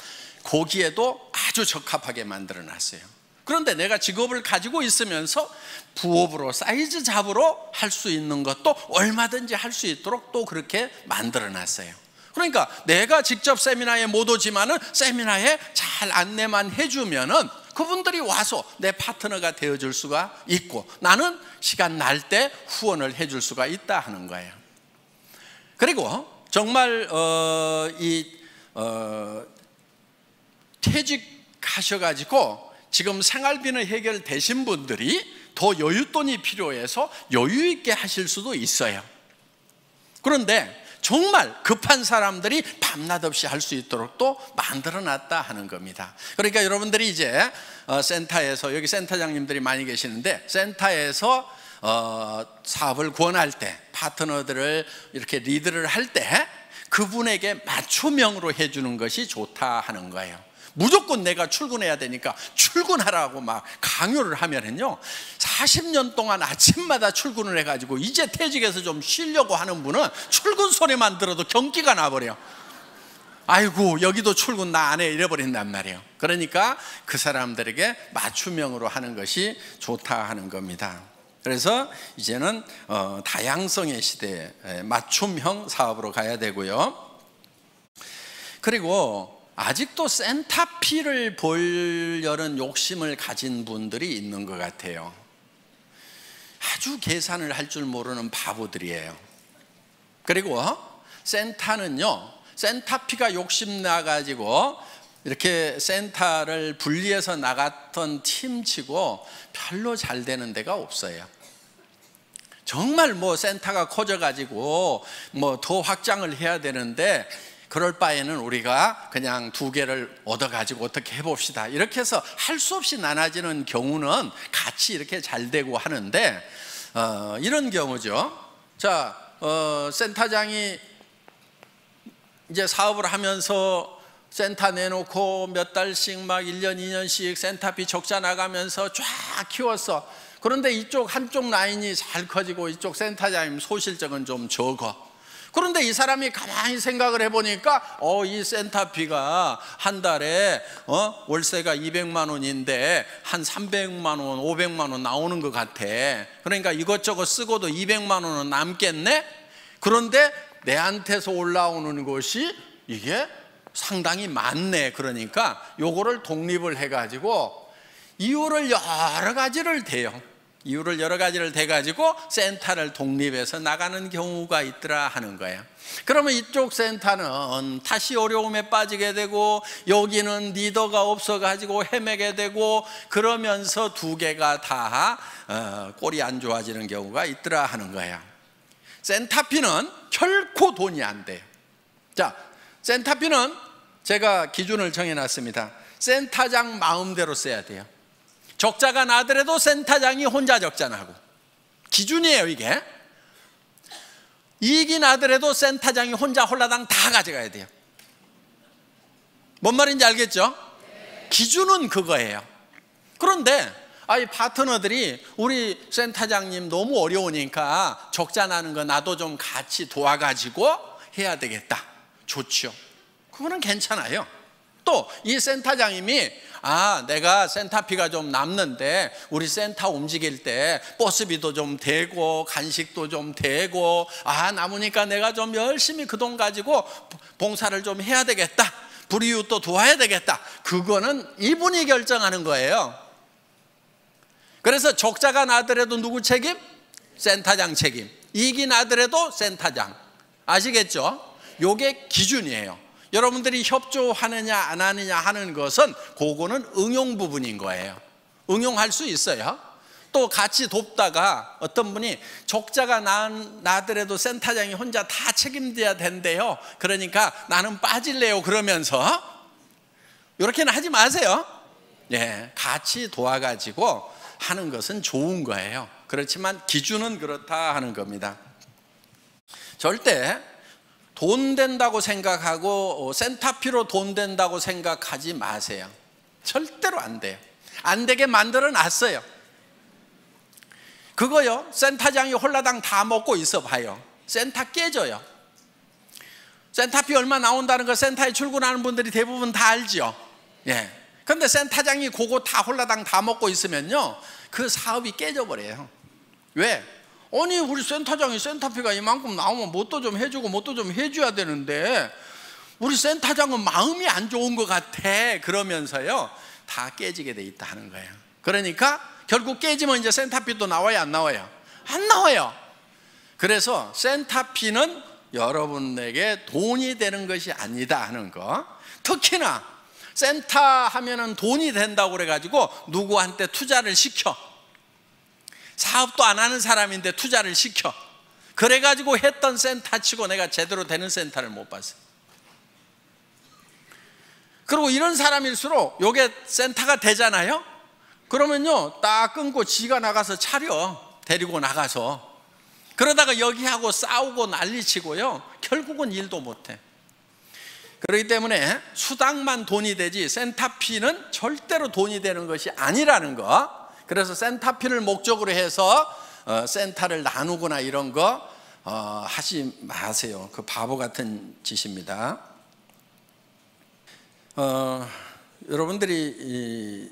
거기에도 아주 적합하게 만들어놨어요. 그런데 내가 직업을 가지고 있으면서 부업으로 사이즈 잡으로 할 수 있는 것도 얼마든지 할 수 있도록 또 그렇게 만들어놨어요. 그러니까 내가 직접 세미나에 못 오지만은 세미나에 잘 안내만 해주면은 그분들이 와서 내 파트너가 되어줄 수가 있고, 나는 시간 날 때 후원을 해줄 수가 있다 하는 거예요. 그리고 정말 퇴직하셔가지고 지금 생활비는 해결되신 분들이 더 여윳돈이 필요해서 여유 있게 하실 수도 있어요. 그런데 정말 급한 사람들이 밤낮 없이 할 수 있도록 또 만들어놨다 하는 겁니다. 그러니까 여러분들이 이제 센터에서, 여기 센터장님들이 많이 계시는데, 센터에서 사업을 권할 때, 파트너들을 이렇게 리드를 할 때 그분에게 맞춤형으로 해주는 것이 좋다 하는 거예요. 무조건 내가 출근해야 되니까 출근하라고 막 강요를 하면은요, 40년 동안 아침마다 출근을 해가지고 이제 퇴직해서 좀 쉬려고 하는 분은 출근 소리만 들어도 경기가 나버려. 아이고 여기도 출근 나 안 해 이래버린단 말이에요. 그러니까 그 사람들에게 맞춤형으로 하는 것이 좋다 하는 겁니다. 그래서 이제는 다양성의 시대에 맞춤형 사업으로 가야 되고요. 그리고 아직도 센터피를 보려는 욕심을 가진 분들이 있는 것 같아요. 아주 계산을 할 줄 모르는 바보들이에요. 그리고 센터는요, 센터피가 욕심나가지고 이렇게 센터를 분리해서 나갔던 팀치고 별로 잘 되는 데가 없어요. 정말 뭐 센터가 커져가지고 뭐 더 확장을 해야 되는데, 그럴 바에는 우리가 그냥 2개를 얻어가지고 어떻게 해봅시다, 이렇게 해서 할 수 없이 나눠지는 경우는 같이 이렇게 잘 되고 하는데, 이런 경우죠. 자, 센터장이 이제 사업을 하면서 센터 내놓고 몇 달씩 막 1년, 2년씩 센터비 적자 나가면서 쫙 키웠어. 그런데 이쪽 한쪽 라인이 잘 커지고 이쪽 센터장님 소실적은 좀 적어. 그런데 이 사람이 가만히 생각을 해보니까 이 센터비가 한 달에 월세가 200만 원인데 한 300만 원, 500만 원 나오는 것 같아. 그러니까 이것저것 쓰고도 200만 원은 남겠네? 그런데 내한테서 올라오는 것이 이게 상당히 많네. 그러니까 요거를 독립을 해가지고 이유를 여러 가지를 대요. 이유를 여러 가지를 대가지고 센터를 독립해서 나가는 경우가 있더라 하는 거예요. 그러면 이쪽 센터는 다시 어려움에 빠지게 되고, 여기는 리더가 없어가지고 헤매게 되고, 그러면서 2개가 다 꼴이 안 좋아지는 경우가 있더라 하는 거예요. 센터피는 결코 돈이 안 돼요. 자, 센터피는 제가 기준을 정해놨습니다. 센터장 마음대로 써야 돼요. 적자가 나더라도 센터장이 혼자 적자 나고, 기준이에요 이게. 이익이 나더라도 센터장이 혼자 홀라당 다 가져가야 돼요. 뭔 말인지 알겠죠? 기준은 그거예요. 그런데 이 파트너들이 우리 센터장님 너무 어려우니까 적자 나는 거 나도 좀 같이 도와가지고 해야 되겠다. 좋죠. 그거는 괜찮아요. 또 이 센터장님이 내가 센터비가 좀 남는데 우리 센터 움직일 때 버스비도 좀 되고 간식도 좀 되고 남으니까 내가 좀 열심히 그 돈 가지고 봉사를 좀 해야 되겠다, 불이웃도 도와야 되겠다. 그거는 이분이 결정하는 거예요. 그래서 적자가 나더라도 누구 책임? 센터장 책임. 이익이 나더라도 센터장. 아시겠죠? 요게 기준이에요. 여러분들이 협조하느냐 안 하느냐 하는 것은 그거는 응용 부분인 거예요. 응용할 수 있어요. 또 같이 돕다가 어떤 분이 적자가 나더라도 센터장이 혼자 다 책임져야 된대요. 그러니까 나는 빠질래요 그러면서 이렇게는 하지 마세요. 같이 도와가지고 하는 것은 좋은 거예요. 그렇지만 기준은 그렇다 하는 겁니다. 절대 돈 된다고 생각하고 센터피로 돈 된다고 생각하지 마세요. 절대로 안 돼요. 안 되게 만들어 놨어요. 그거요, 센터장이 홀라당 다 먹고 있어 봐요. 센터 깨져요. 센터피 얼마 나온다는 거 센터에 출근하는 분들이 대부분 다 알죠. 예. 근데 센터장이 그거 다 홀라당 다 먹고 있으면요, 그 사업이 깨져버려요. 왜? 아니, 우리 센터장이 센터피가 이만큼 나오면 뭣도 좀 해주고 뭣도 좀 해줘야 되는데 우리 센터장은 마음이 안 좋은 것 같아 그러면서요, 다 깨지게 돼 있다 하는 거예요. 그러니까 결국 깨지면 이제 센터피도 나와요, 안 나와요? 안 나와요. 그래서 센터피는 여러분에게 돈이 되는 것이 아니다 하는 거. 특히나 센터 하면은 돈이 된다고 그래가지고 누구한테 투자를 시켜. 사업도 안 하는 사람인데 투자를 시켜. 그래가지고 했던 센터 치고 내가 제대로 되는 센터를 못 봤어요. 그리고 이런 사람일수록 요게 센터가 되잖아요. 그러면요, 딱 끊고 지가 나가서 차려. 데리고 나가서. 그러다가 여기하고 싸우고 난리치고요, 결국은 일도 못해. 그렇기 때문에 수당만 돈이 되지 센터피는 절대로 돈이 되는 것이 아니라는 거. 그래서 센터피를 목적으로 해서 센터를 나누거나 이런 거 하지 마세요. 그 바보 같은 짓입니다. 여러분들이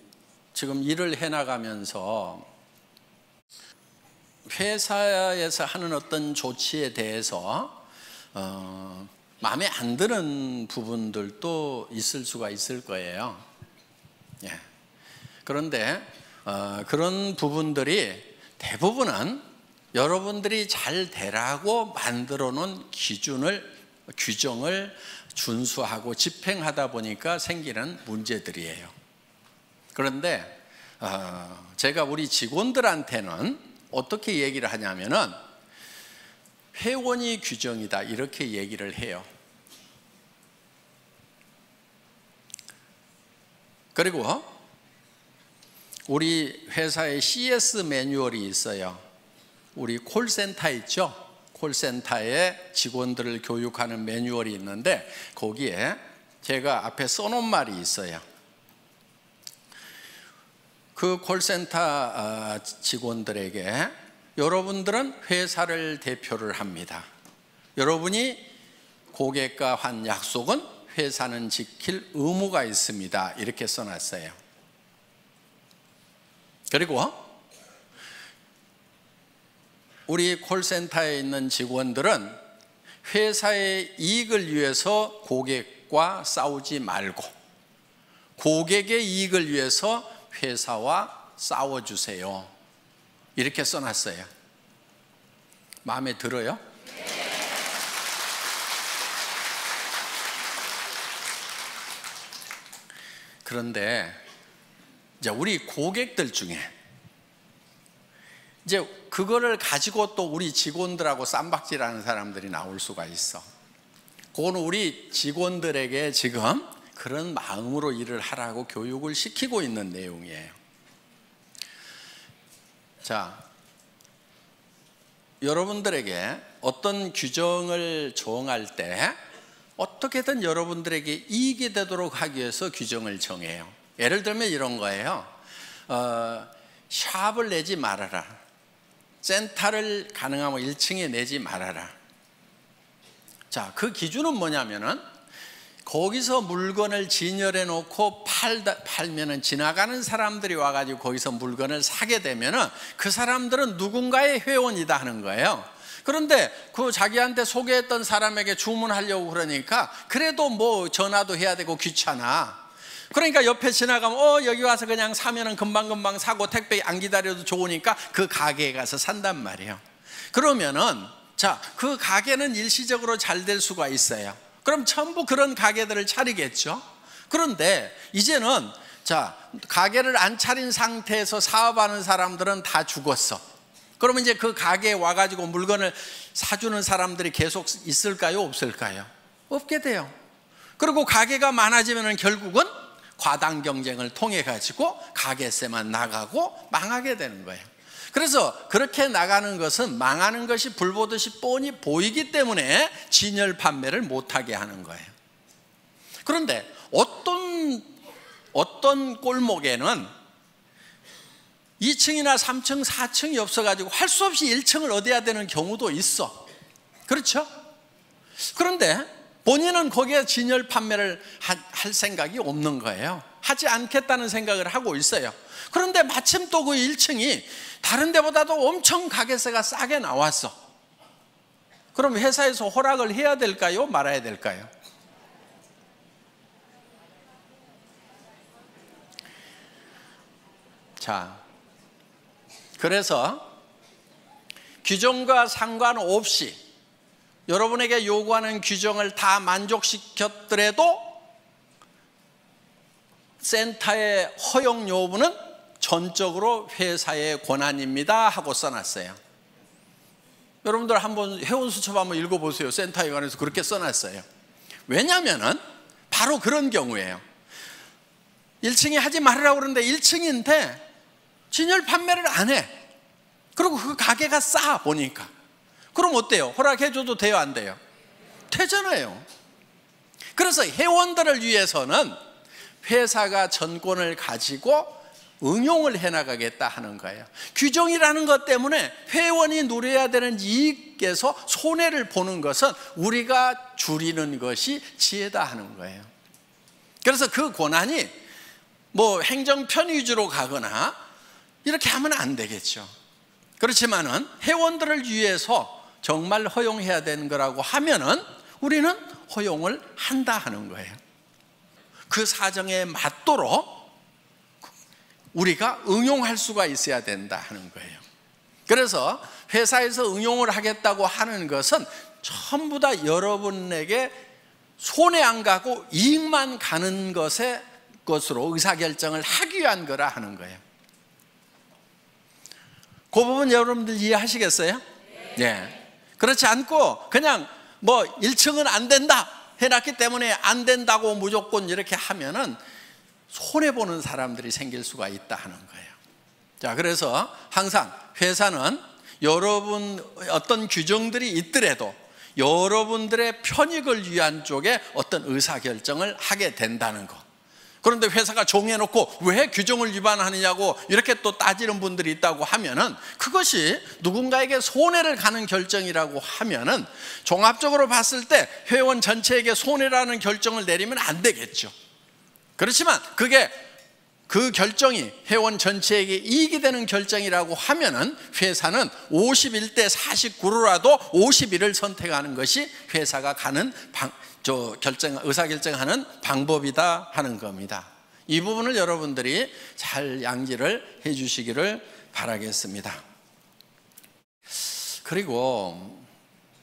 지금 일을 해나가면서 회사에서 하는 어떤 조치에 대해서 마음에 안 드는 부분들도 있을 수가 있을 거예요. 예. 그런데 그런 부분들이 대부분은 여러분들이 잘 되라고 만들어 놓은 규정을 준수하고 집행하다 보니까 생기는 문제들이에요. 그런데 제가 우리 직원들한테는 어떻게 얘기를 하냐면은 회원이 규정이다 이렇게 얘기를 해요. 그리고 우리 회사에 CS 매뉴얼이 있어요. 우리 콜센터 있죠? 콜센터에 직원들을 교육하는 매뉴얼이 있는데 거기에 제가 앞에 써놓은 말이 있어요. 그 콜센터 직원들에게 여러분들은 회사를 대표를 합니다. 여러분이 고객과 한 약속은 회사는 지킬 의무가 있습니다. 이렇게 써놨어요. 그리고 우리 콜센터에 있는 직원들은 회사의 이익을 위해서 고객과 싸우지 말고 고객의 이익을 위해서 회사와 싸워주세요. 이렇게 써놨어요. 마음에 들어요? 그런데 이제 우리 고객들 중에 이제 그거를 가지고 또 우리 직원들하고 쌈박질하는 사람들이 나올 수가 있어. 그거는 우리 직원들에게 지금 그런 마음으로 일을 하라고 교육을 시키고 있는 내용이에요. 자, 여러분들에게 어떤 규정을 정할 때 어떻게든 여러분들에게 이익이 되도록 하기 위해서 규정을 정해요. 예를 들면 이런 거예요. 샵을 내지 말아라. 센터를 가능하면 1층에 내지 말아라. 자, 그 기준은 뭐냐면은 거기서 물건을 진열해 놓고 팔면은 지나가는 사람들이 와가지고 거기서 물건을 사게 되면은 그 사람들은 누군가의 회원이다 하는 거예요. 그런데 그 자기한테 소개했던 사람에게 주문하려고 그러니까 그래도 뭐 전화도 해야 되고 귀찮아. 그러니까 옆에 지나가면 여기 와서 그냥 사면은 금방금방 사고 택배 안 기다려도 좋으니까 그 가게에 가서 산단 말이에요. 그러면은 자, 그 가게는 일시적으로 잘 될 수가 있어요. 그럼 전부 그런 가게들을 차리겠죠. 그런데 이제는 자, 가게를 안 차린 상태에서 사업하는 사람들은 다 죽었어. 그러면 이제 그 가게에 와가지고 물건을 사주는 사람들이 계속 있을까요? 없을까요? 없게 돼요. 그리고 가게가 많아지면 결국은 과당 경쟁을 통해 가지고 가게세만 나가고 망하게 되는 거예요. 그래서 그렇게 나가는 것은 망하는 것이 불보듯이 뻔히 보이기 때문에 진열 판매를 못하게 하는 거예요. 그런데 어떤 골목에는 2층이나 3층, 4층이 없어가지고 할 수 없이 1층을 얻어야 되는 경우도 있어. 그렇죠? 그런데 본인은 거기에 진열 판매를 할 생각이 없는 거예요. 하지 않겠다는 생각을 하고 있어요. 그런데 마침 또 그 1층이 다른 데보다도 엄청 가게세가 싸게 나왔어. 그럼 회사에서 허락을 해야 될까요? 말아야 될까요? 자, 그래서 규정과 상관없이 여러분에게 요구하는 규정을 다 만족시켰더라도 센터의 허용 여부는 전적으로 회사의 권한입니다 하고 써놨어요. 여러분들 한번 회원수첩 한번 읽어보세요. 센터에 관해서 그렇게 써놨어요. 왜냐하면 바로 그런 경우예요. 1층이 하지 말으라고 그러는데 1층인데 진열 판매를 안 해. 그리고 그 가게가 싸 보니까. 그럼 어때요? 허락해줘도 돼요? 안 돼요? 되잖아요. 그래서 회원들을 위해서는 회사가 전권을 가지고 응용을 해나가겠다 하는 거예요. 규정이라는 것 때문에 회원이 누려야 되는 이익에서 손해를 보는 것은 우리가 줄이는 것이 지혜다 하는 거예요. 그래서 그 권한이 뭐 행정편 위주로 가거나 이렇게 하면 안 되겠죠. 그렇지만은 회원들을 위해서 정말 허용해야 되는 거라고 하면은 우리는 허용을 한다 하는 거예요. 그 사정에 맞도록 우리가 응용할 수가 있어야 된다 하는 거예요. 그래서 회사에서 응용을 하겠다고 하는 것은 전부 다 여러분에게 손해 안 가고 이익만 가는 것으로 의사결정을 하기 위한 거라 하는 거예요. 그 부분 여러분들 이해하시겠어요? 네. 그렇지 않고 그냥 뭐 1층은 안 된다 해놨기 때문에 안 된다고 무조건 이렇게 하면은 손해보는 사람들이 생길 수가 있다 하는 거예요. 자, 그래서 항상 회사는 여러분 어떤 규정들이 있더라도 여러분들의 편익을 위한 쪽에 어떤 의사결정을 하게 된다는 거. 그런데 회사가 정해놓고 왜 규정을 위반하느냐고 이렇게 또 따지는 분들이 있다고 하면은 그것이 누군가에게 손해를 가는 결정이라고 하면은 종합적으로 봤을 때 회원 전체에게 손해라는 결정을 내리면 안 되겠죠. 그렇지만 그게 그 결정이 회원 전체에게 이익이 되는 결정이라고 하면은 회사는 51대 49로라도 51을 선택하는 것이 회사가 가는 의사결정하는 방법이다 하는 겁니다. 이 부분을 여러분들이 잘 양지를 해 주시기를 바라겠습니다. 그리고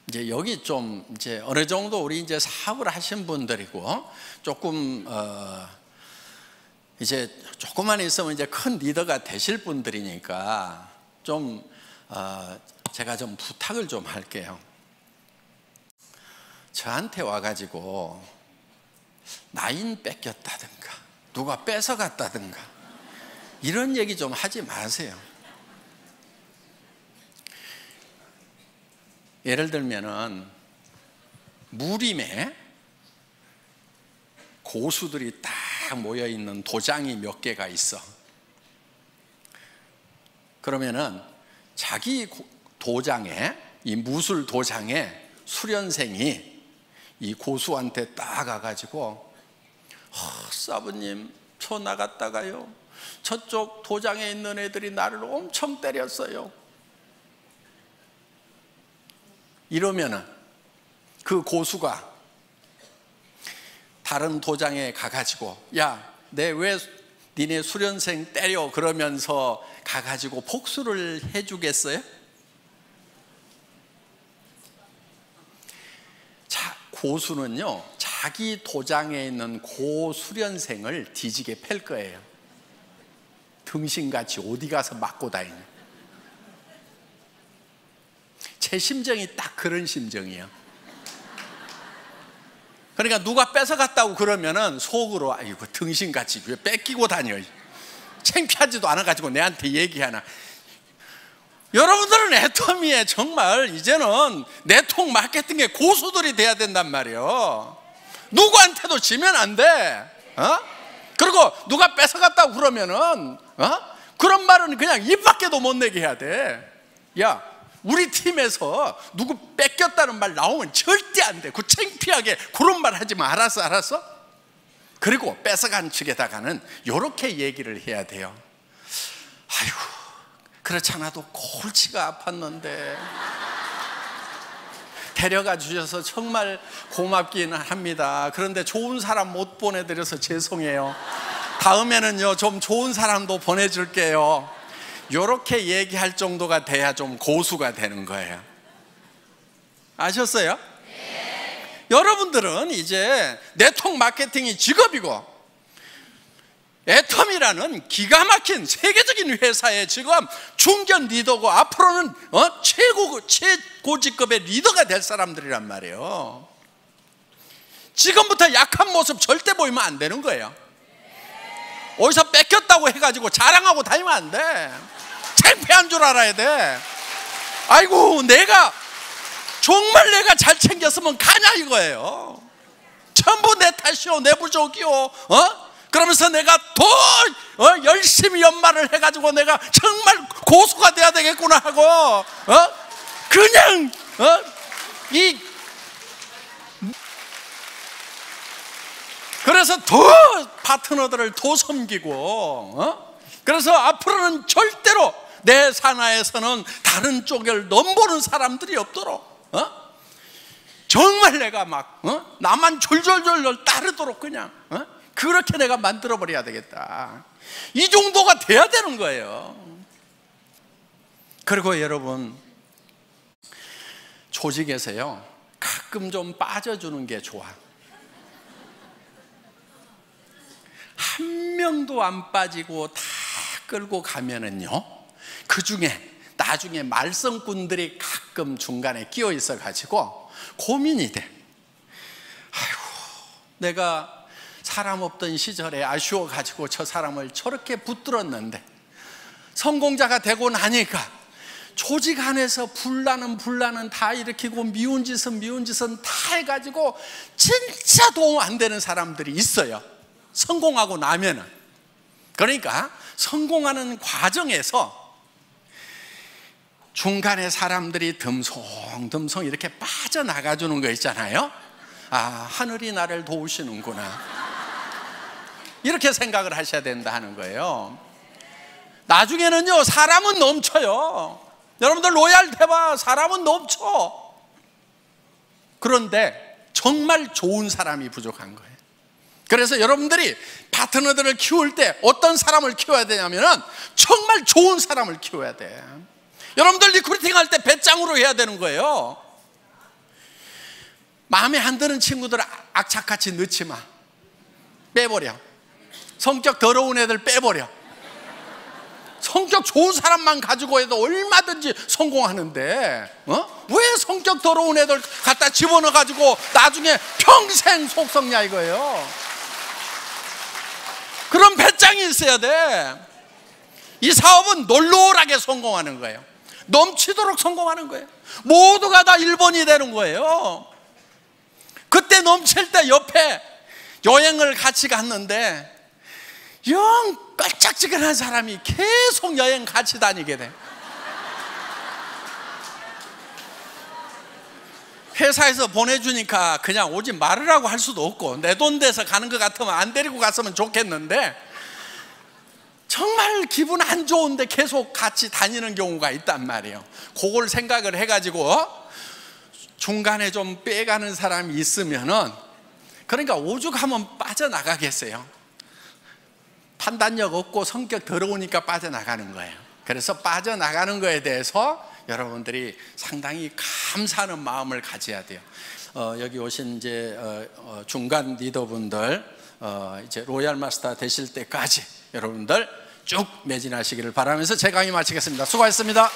이제 여기 좀 이제 어느 정도 우리 이제 사업을 하신 분들이고 조금 이제 조금만 있으면 이제 큰 리더가 되실 분들이니까 좀 제가 좀 부탁을 좀 할게요. 저한테 와가지고 나인 뺏겼다든가 누가 뺏어갔다든가 이런 얘기 좀 하지 마세요. 예를 들면은 무림에 고수들이 딱 모여있는 도장이 몇 개가 있어. 그러면은 자기 도장에, 이 무술 도장에 수련생이 이 고수한테 딱 가가지고 사부님 저 나갔다가요 저쪽 도장에 있는 애들이 나를 엄청 때렸어요. 이러면은 그 고수가 다른 도장에 가가지고 야, 내 왜 니네 수련생 때려 그러면서 가가지고 복수를 해주겠어요? 고수는요 자기 도장에 있는 고수련생을 뒤지게 팰 거예요. 등신같이 어디 가서 맞고 다니냐. 제 심정이 딱 그런 심정이에요. 그러니까 누가 뺏어갔다고 그러면은 속으로 아이고 등신같이 왜 뺏기고 다녀, 창피하지도 않아가지고 내한테 얘기하나. 여러분들은 애터미에 정말 이제는 네트워크 마케팅의 고수들이 돼야 된단 말이에요. 누구한테도 지면 안 돼. 그리고 누가 뺏어갔다고 그러면은 그런 말은 그냥 입 밖에도 못 내게 해야 돼. 야, 우리 팀에서 누구 뺏겼다는 말 나오면 절대 안 돼. 그 창피하게 그런 말 하지 마. 알았어, 알았어? 그리고 뺏어간 측에다가는 이렇게 얘기를 해야 돼요. 아이고, 그렇지 않아도 골치가 아팠는데 데려가 주셔서 정말 고맙기는 합니다. 그런데 좋은 사람 못 보내드려서 죄송해요. 다음에는요 좀 좋은 사람도 보내줄게요. 이렇게 얘기할 정도가 돼야 좀 고수가 되는 거예요. 아셨어요? 네. 여러분들은 이제 네트워크 마케팅이 직업이고 애텀이라는 기가 막힌 세계적인 회사의 지금 중견 리더고 앞으로는 최고직급의 리더가 될 사람들이란 말이에요. 지금부터 약한 모습 절대 보이면 안 되는 거예요. 어디서 뺏겼다고 해가지고 자랑하고 다니면 안 돼. 창피한 줄 알아야 돼. 아이고, 정말 내가 잘 챙겼으면 가냐 이거예요. 전부 내 탓이요, 내 부족이요. 그러면서 내가 더 열심히 연말을 해가지고 내가 정말 고수가 돼야 되겠구나 하고 그냥 그래서 더 파트너들을 더 섬기고 그래서 앞으로는 절대로 내 산하에서는 다른 쪽을 넘보는 사람들이 없도록 정말 내가 막 나만 졸졸졸 따르도록 그냥 그렇게 내가 만들어버려야 되겠다. 이 정도가 돼야 되는 거예요. 그리고 여러분, 조직에서요 가끔 좀 빠져주는 게 좋아. 한 명도 안 빠지고 다 끌고 가면은요, 그 중에 나중에 말썽꾼들이 가끔 중간에 끼어 있어 가지고 고민이 돼. 아이고, 내가 사람 없던 시절에 아쉬워 가지고 저 사람을 저렇게 붙들었는데 성공자가 되고 나니까 조직 안에서 분란은 다 일으키고 미운 짓은 다 해가지고 진짜 도움 안 되는 사람들이 있어요. 성공하고 나면은. 그러니까 성공하는 과정에서 중간에 사람들이 듬성듬성 이렇게 빠져나가 주는 거 있잖아요. 아, 하늘이 나를 도우시는구나, 이렇게 생각을 하셔야 된다 하는 거예요. 나중에는요 사람은 넘쳐요. 여러분들 로얄 대봐, 사람은 넘쳐. 그런데 정말 좋은 사람이 부족한 거예요. 그래서 여러분들이 파트너들을 키울 때 어떤 사람을 키워야 되냐면 정말 좋은 사람을 키워야 돼. 여러분들 리크루팅 할 때 배짱으로 해야 되는 거예요. 마음에 안 드는 친구들 악착같이 넣지 마. 빼버려. 성격 더러운 애들 빼버려. 성격 좋은 사람만 가지고 해도 얼마든지 성공하는데 왜 성격 더러운 애들 갖다 집어넣어 가지고 나중에 평생 속썩냐 이거예요. 그런 배짱이 있어야 돼. 이 사업은 놀놀하게 성공하는 거예요. 넘치도록 성공하는 거예요. 모두가 다 1번이 되는 거예요. 그때 넘칠 때 옆에 여행을 같이 갔는데 영 깔짝지근한 사람이 계속 여행 같이 다니게 돼. 회사에서 보내주니까 그냥 오지 말으라고 할 수도 없고, 내 돈 돼서 가는 것 같으면 안 데리고 갔으면 좋겠는데 정말 기분 안 좋은데 계속 같이 다니는 경우가 있단 말이에요. 그걸 생각을 해가지고 중간에 좀 빼가는 사람이 있으면은, 그러니까 오죽하면 빠져나가겠어요. 판단력 없고 성격 더러우니까 빠져나가는 거예요. 그래서 빠져나가는 거에 대해서 여러분들이 상당히 감사하는 마음을 가져야 돼요. 여기 오신 이제 중간 리더분들 이제 로얄 마스터 되실 때까지 여러분들 쭉 매진하시기를 바라면서 제 강의 마치겠습니다. 수고하셨습니다.